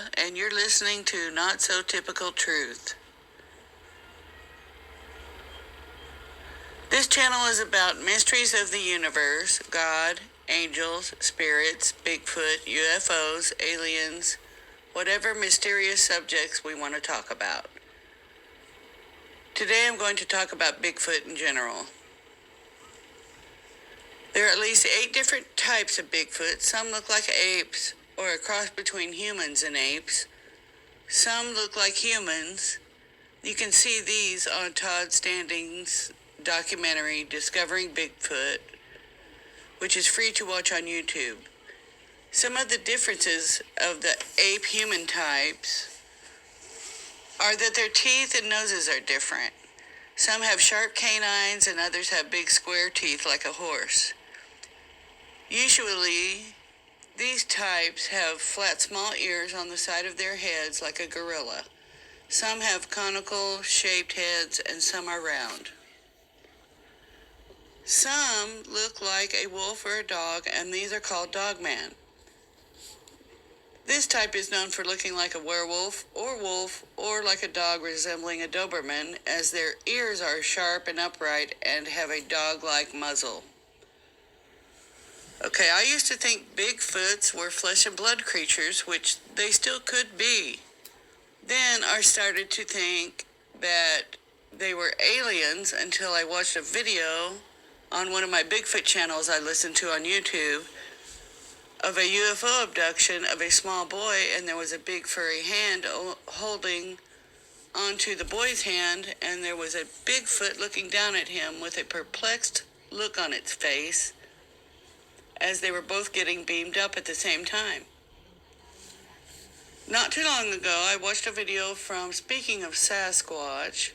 Linda, and you're listening to Not So Typical Truth. This channel is about mysteries of the universe, God, angels, spirits, Bigfoot, UFOs, aliens, whatever mysterious subjects we want to talk about. Today I'm going to talk about Bigfoot in general. There are at least 8 different types of Bigfoot. Some look like apes, or a cross between humans and apes. Some look like humans. You can see these on Todd Standing's documentary, Discovering Bigfoot, which is free to watch on YouTube. Some of the differences of the ape-human types are that their teeth and noses are different. Some have sharp canines and others have big square teeth like a horse. Usually, these types have flat, small ears on the side of their heads like a gorilla. Some have conical shaped heads and some are round. Some look like a wolf or a dog, and these are called dogman. This type is known for looking like a werewolf or like a dog resembling a Doberman, as their ears are sharp and upright and have a dog-like muzzle. Okay, I used to think Bigfoots were flesh and blood creatures, which they still could be. Then I started to think that they were aliens until I watched a video on one of my Bigfoot channels I listened to on YouTube of a UFO abduction of a small boy, and there was a big furry hand holding onto the boy's hand, and there was a Bigfoot looking down at him with a perplexed look on its face as they were both getting beamed up at the same time. Not too long ago, I watched a video from Speaking of Sasquatch.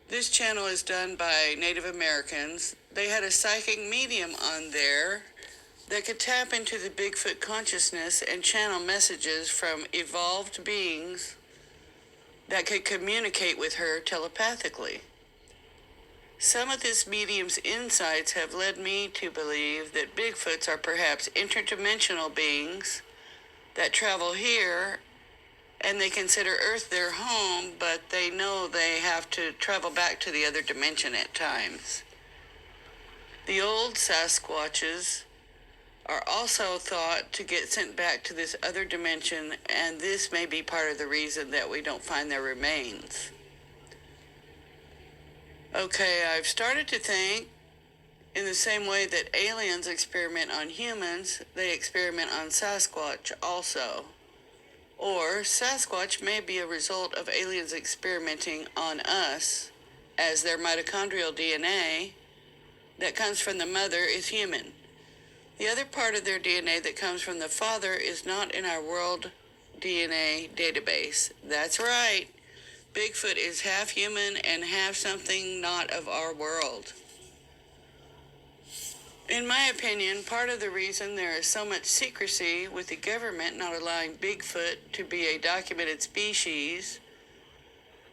This channel is done by Native Americans. They had a psychic medium on there that could tap into the Bigfoot consciousness and channel messages from evolved beings that could communicate with her telepathically. Some of this medium's insights have led me to believe that Bigfoots are perhaps interdimensional beings that travel here, and they consider Earth their home, but they know they have to travel back to the other dimension at times. The old Sasquatches are also thought to get sent back to this other dimension, and this may be part of the reason that we don't find their remains. Okay, I've started to think in the same way that aliens experiment on humans, they experiment on Sasquatch also. Or Sasquatch may be a result of aliens experimenting on us, as their mitochondrial DNA that comes from the mother is human. The other part of their DNA that comes from the father is not in our world DNA database. That's right. Bigfoot is half human and half something not of our world. In my opinion, part of the reason there is so much secrecy with the government not allowing Bigfoot to be a documented species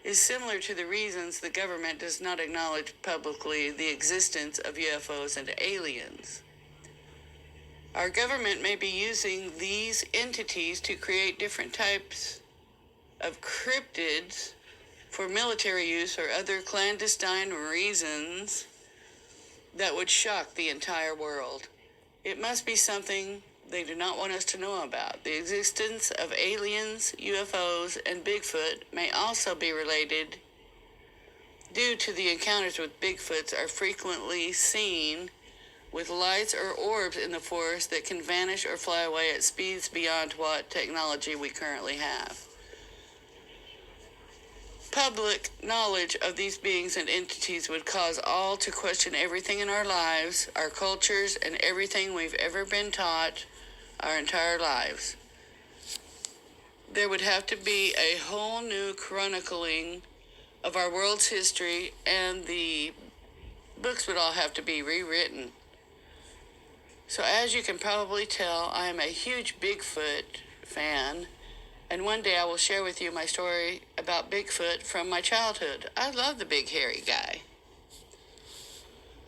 is similar to the reasons the government does not acknowledge publicly the existence of UFOs and aliens. Our government may be using these entities to create different types of cryptids for military use or other clandestine reasons that would shock the entire world. It must be something they do not want us to know about. The existence of aliens, UFOs, and Bigfoot may also be related due to the encounters with Bigfoots are frequently seen with lights or orbs in the forest that can vanish or fly away at speeds beyond what technology we currently have. Public knowledge of these beings and entities would cause all to question everything in our lives, our cultures, and everything we've ever been taught our entire lives. There would have to be a whole new chronicling of our world's history, and the books would all have to be rewritten. So as you can probably tell, I am a huge Bigfoot fan. And one day I will share with you my story about Bigfoot from my childhood. I love the big hairy guy.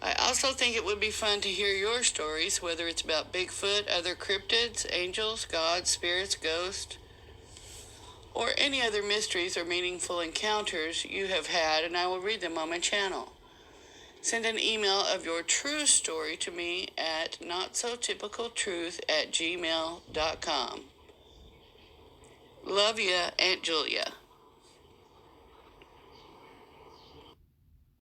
I also think it would be fun to hear your stories, whether it's about Bigfoot, other cryptids, angels, gods, spirits, ghosts, or any other mysteries or meaningful encounters you have had, and I will read them on my channel. Send an email of your true story to me at notsotypicaltruth@gmail.com. Love ya, Aunt Julia.